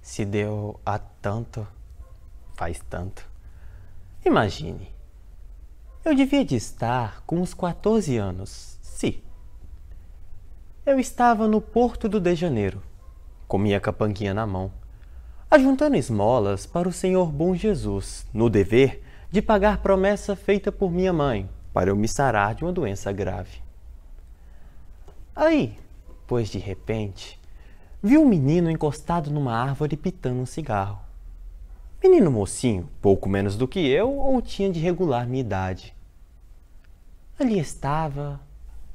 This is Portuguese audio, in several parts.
se deu há tanto, faz tanto. Imagine, eu devia de estar com uns 14 anos, sim. Eu estava no Porto do de Janeiro, com minha capanguinha na mão, ajuntando esmolas para o Senhor Bom Jesus, no dever de pagar promessa feita por minha mãe, para eu me sarar de uma doença grave. Aí, pois de repente, vi um menino encostado numa árvore pitando um cigarro. Menino mocinho, pouco menos do que eu, ou tinha de regular minha idade. Ali estava,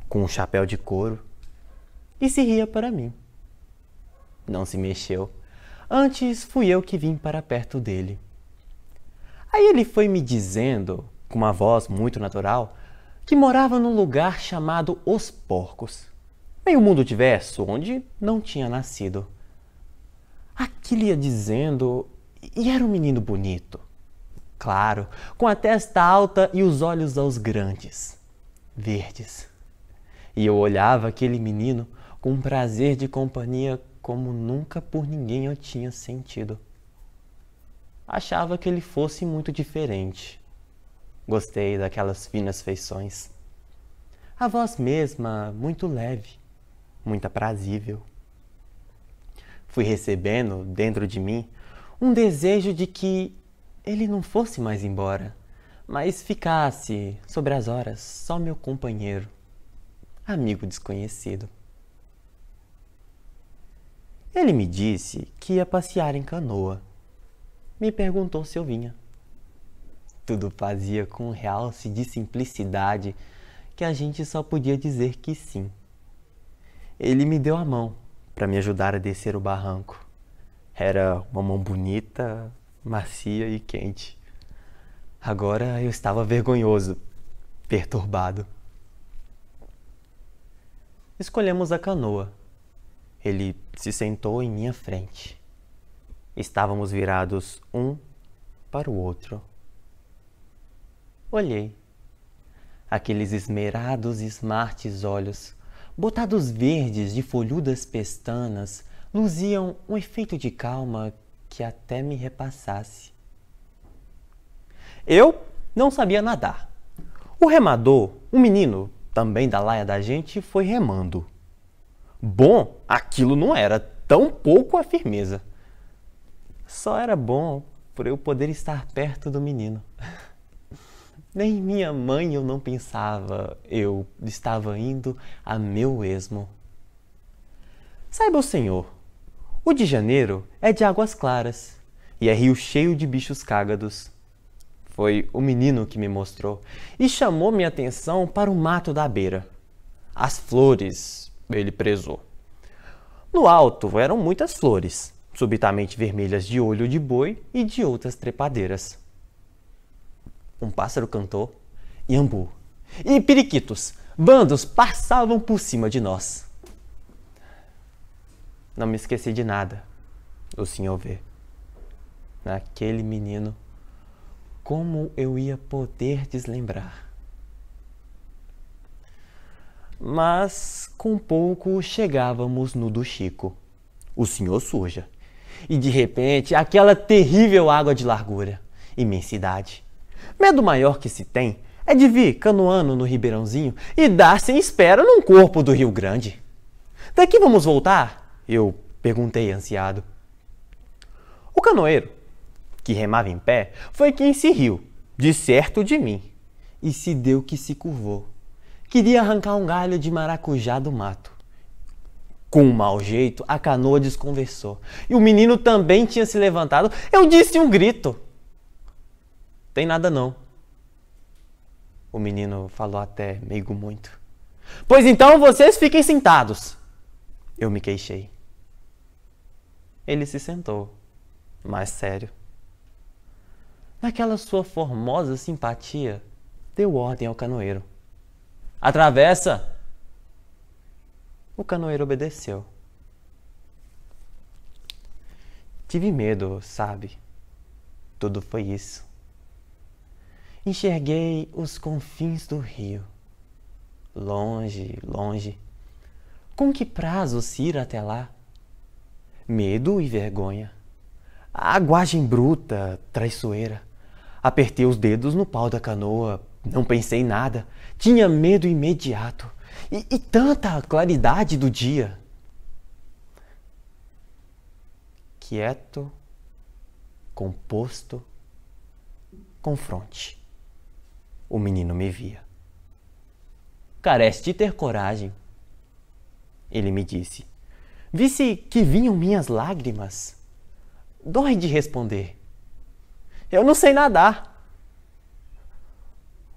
com um chapéu de couro, e se ria para mim. Não se mexeu. Antes fui eu que vim para perto dele. Aí ele foi me dizendo, com uma voz muito natural, que morava num lugar chamado Os Porcos, meio mundo diverso, onde não tinha nascido. Aquilo ia dizendo, e era um menino bonito. Claro, com a testa alta e os olhos aos grandes, verdes. E eu olhava aquele menino com um prazer de companhia como nunca por ninguém eu tinha sentido. Achava que ele fosse muito diferente. Gostei daquelas finas feições. A voz mesma, muito leve, muito aprazível. Fui recebendo, dentro de mim, um desejo de que ele não fosse mais embora, mas ficasse, sobre as horas, só meu companheiro, amigo desconhecido. Ele me disse que ia passear em canoa. Me perguntou se eu vinha. Tudo fazia com um realce de simplicidade que a gente só podia dizer que sim. Ele me deu a mão para me ajudar a descer o barranco. Era uma mão bonita, macia e quente. Agora eu estava vergonhoso, perturbado. Escolhemos a canoa. Ele se sentou em minha frente. Estávamos virados um para o outro. Olhei. Aqueles esmerados e smartes olhos, botados verdes de folhudas pestanas, luziam um efeito de calma que até me repassasse. Eu não sabia nadar. O remador, um menino, também da laia da gente, foi remando. Bom, aquilo não era, tão pouco a firmeza. Só era bom por eu poder estar perto do menino. Nem minha mãe eu não pensava, eu estava indo a meu esmo. Saiba o senhor, o de Janeiro é de águas claras e é rio cheio de bichos cágados. Foi o menino que me mostrou e chamou minha atenção para o mato da beira. As flores, ele prezou. No alto eram muitas flores, subitamente vermelhas de olho de boi e de outras trepadeiras. Um pássaro cantou, iambu, e periquitos, bandos passavam por cima de nós. Não me esqueci de nada, o senhor vê. Naquele menino, como eu ia poder deslembrar? Mas com pouco chegávamos no do Chico, o senhor suja, e de repente aquela terrível água de largura, imensidade. Medo maior que se tem é de vir canoando no Ribeirãozinho e dar sem espera num corpo do Rio Grande. Daqui vamos voltar? Eu perguntei ansiado. O canoeiro, que remava em pé, foi quem se riu, de certo de mim, e se deu que se curvou. Queria arrancar um galho de maracujá do mato. Com um mau jeito, a canoa desconversou, e o menino também tinha se levantado. Eu disse um grito. Tem nada não. O menino falou até meigo muito. Pois então vocês fiquem sentados. Eu me queixei. Ele se sentou, mais sério. Naquela sua formosa simpatia, deu ordem ao canoeiro. Atravessa! O canoeiro obedeceu. Tive medo, sabe? Tudo foi isso. Enxerguei os confins do rio. Longe, longe. Com que prazo se ir até lá? Medo e vergonha. A aguagem bruta, traiçoeira. Apertei os dedos no pau da canoa, não pensei em nada. Tinha medo imediato. E tanta claridade do dia. Quieto, composto, confronte. O menino me via. Carece de ter coragem. Ele me disse. Visse que vinham minhas lágrimas. Dói de responder. Eu não sei nadar.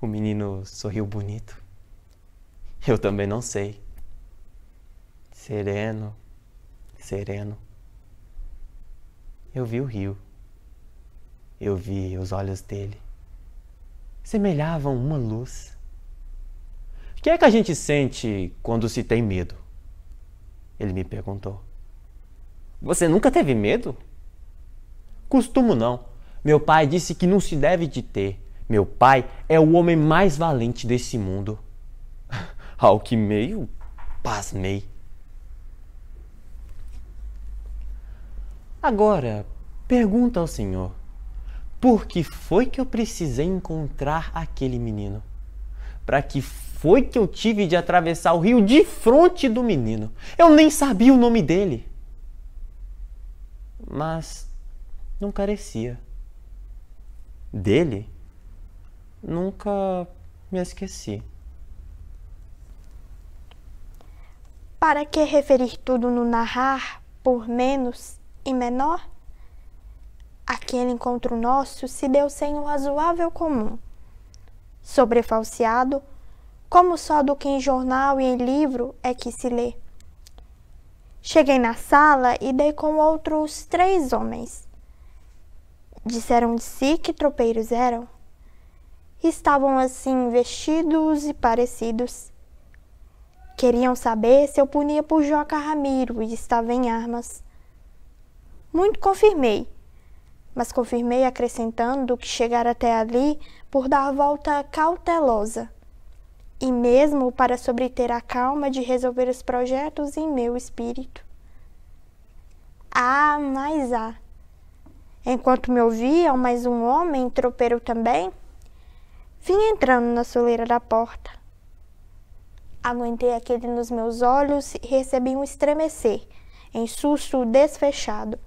O menino sorriu bonito. Eu também não sei. Sereno, sereno. Eu vi o rio. Eu vi os olhos dele. Semelhavam uma luz. O que é que a gente sente quando se tem medo? Ele me perguntou. Você nunca teve medo? Costumo não. Meu pai disse que não se deve de ter. Meu pai é o homem mais valente desse mundo. Ao que meio pasmei. Agora, pergunta ao Senhor. Por que foi que eu precisei encontrar aquele menino? Para que foi que eu tive de atravessar o rio de frente do menino? Eu nem sabia o nome dele. Mas não carecia. Dele, nunca me esqueci. Para que referir tudo no narrar, por menos e menor? Aquele encontro nosso se deu sem o razoável comum, sobrefalseado, como só do que em jornal e em livro é que se lê. Cheguei na sala e dei com outros 3 homens. Disseram de si que tropeiros eram. Estavam assim vestidos e parecidos. Queriam saber se eu punia por Joca Ramiro e estava em armas. Muito confirmei, mas confirmei acrescentando que chegara até ali por dar volta cautelosa, e mesmo para sobreter a calma de resolver os projetos em meu espírito. Ah, mas há. Enquanto me ouviam mais um homem, tropeiro também, vim entrando na soleira da porta. Aguentei aquele nos meus olhos e recebi um estremecer, em susto desfechado.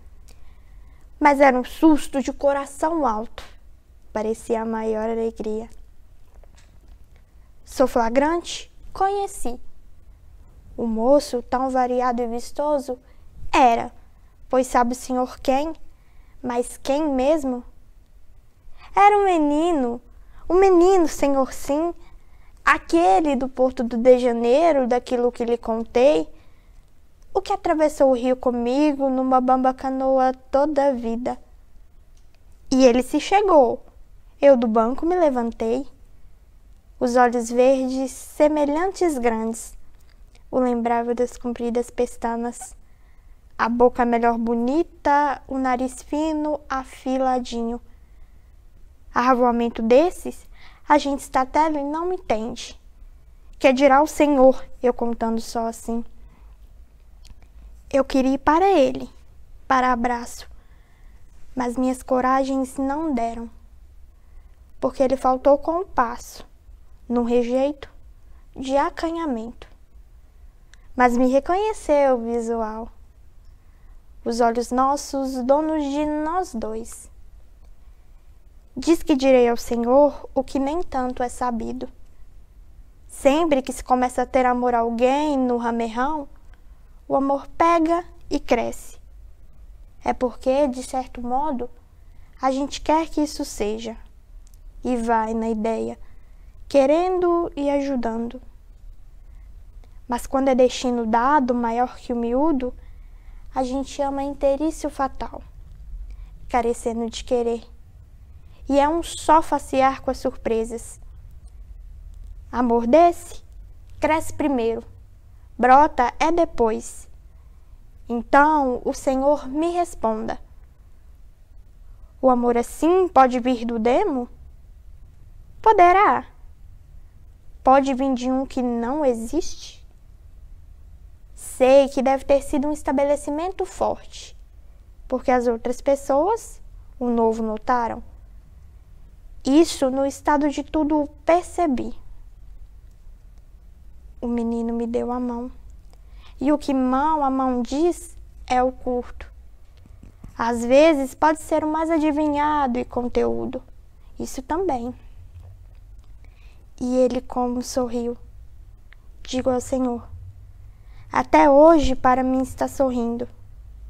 Mas era um susto de coração alto. Parecia a maior alegria. Sou flagrante? Conheci. O moço, tão variado e vistoso, era, pois sabe o senhor quem? Mas quem mesmo? Era um menino, senhor sim, aquele do Porto de Janeiro, daquilo que lhe contei, o que atravessou o rio comigo numa bamba canoa toda a vida. E ele se chegou. Eu do banco me levantei. Os olhos verdes, semelhantes grandes, o lembrava das compridas pestanas, a boca melhor bonita, o nariz fino, afiladinho. Arvoamento desses, a gente está tela e não entende. Que dirá o Senhor, eu contando só assim. Eu queria ir para ele, para abraço, mas minhas coragens não deram, porque ele faltou com o passo, num rejeito de acanhamento. Mas me reconheceu o visual, os olhos nossos, donos de nós dois. Diz que direi ao Senhor o que nem tanto é sabido. Sempre que se começa a ter amor a alguém no ramerrão, o amor pega e cresce. É porque, de certo modo, a gente quer que isso seja. E vai na ideia, querendo e ajudando. Mas quando é destino dado, maior que o miúdo, a gente ama inteirício fatal, carecendo de querer. E é um só facear com as surpresas. Amor desse, cresce primeiro, brota é depois. Então o Senhor me responda. O amor assim pode vir do demo? Poderá. Pode vir de um que não existe? Sei que deve ter sido um estabelecimento forte, porque as outras pessoas, o novo notaram. Isso no estado de tudo percebi. O menino me deu a mão. E o que mão a mão diz é o curto. Às vezes pode ser o mais adivinhado e conteúdo. Isso também. E ele como sorriu. Digo ao Senhor. Até hoje para mim está sorrindo.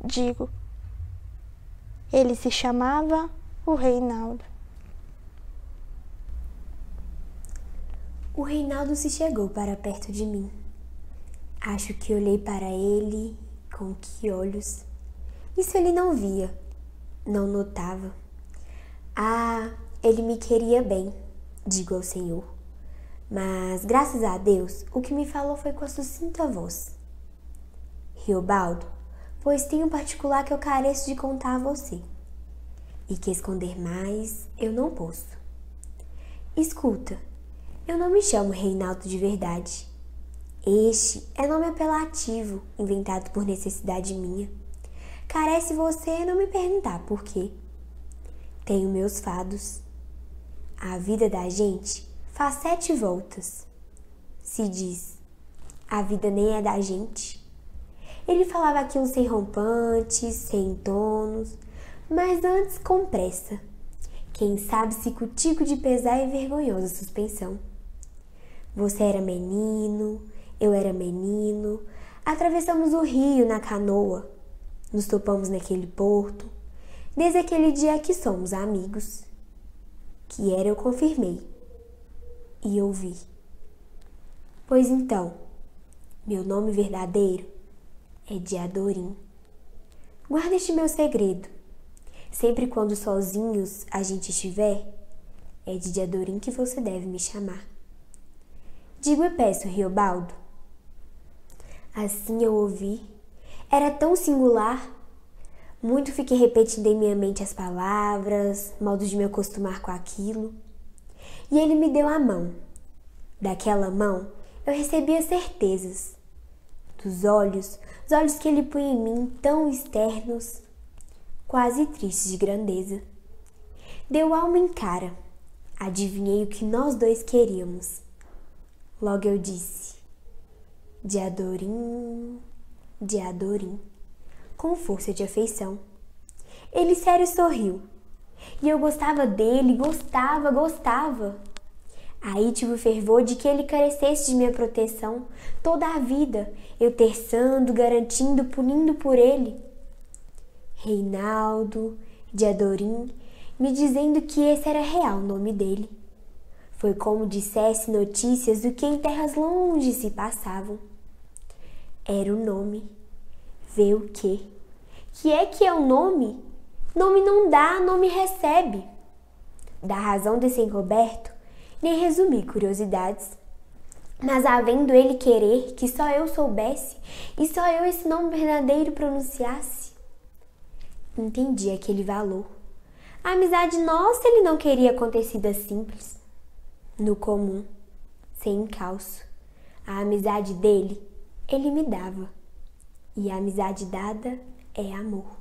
Digo. Ele se chamava o Reinaldo. O Reinaldo se chegou para perto de mim. Acho que olhei para ele com que olhos? Isso ele não via, não notava. Ah, ele me queria bem, digo ao Senhor. Mas, graças a Deus, o que me falou foi com a sucinta voz. Riobaldo, pois tem um particular que eu careço de contar a você, e que esconder mais eu não posso. Escuta, eu não me chamo Reinaldo de verdade. Este é nome apelativo, inventado por necessidade minha. Carece você não me perguntar por quê. Tenho meus fados. A vida da gente faz 7 voltas. Se diz, a vida nem é da gente. Ele falava aquilo sem rompantes, sem tonos, mas antes com pressa. Quem sabe se com tico de pesar e vergonhosa suspensão. Você era menino, eu era menino, atravessamos o rio na canoa, nos topamos naquele porto, desde aquele dia que somos amigos. Que era eu confirmei e ouvi. Pois então, meu nome verdadeiro é Diadorim. Guarda este meu segredo. Sempre quando sozinhos a gente estiver, é de Diadorim que você deve me chamar. Digo e peço, Riobaldo. Assim eu ouvi. Era tão singular. Muito fiquei repetindo em minha mente as palavras, modo de me acostumar com aquilo. E ele me deu a mão. Daquela mão eu recebi as certezas. Dos olhos, os olhos que ele punha em mim tão externos, quase tristes de grandeza. Deu alma em cara. Adivinhei o que nós dois queríamos. Logo eu disse, Diadorim, Diadorim, com força de afeição. Ele sério sorriu. E eu gostava dele, gostava. Aí tive o fervor de que ele carecesse de minha proteção toda a vida, eu terçando, garantindo, punindo por ele. Reinaldo, Diadorim, me dizendo que esse era real o nome dele. Foi como dissesse notícias do que em terras longe se passavam. Era o nome. Vê o quê? Que é o nome? Nome não dá, nome recebe. Da razão desse encoberto, nem resumi curiosidades. Mas havendo ele querer que só eu soubesse e só eu esse nome verdadeiro pronunciasse, entendi aquele valor. A amizade nossa ele não queria acontecida simples, no comum, sem encalço. A amizade dele, ele me dava. E a amizade dada é amor.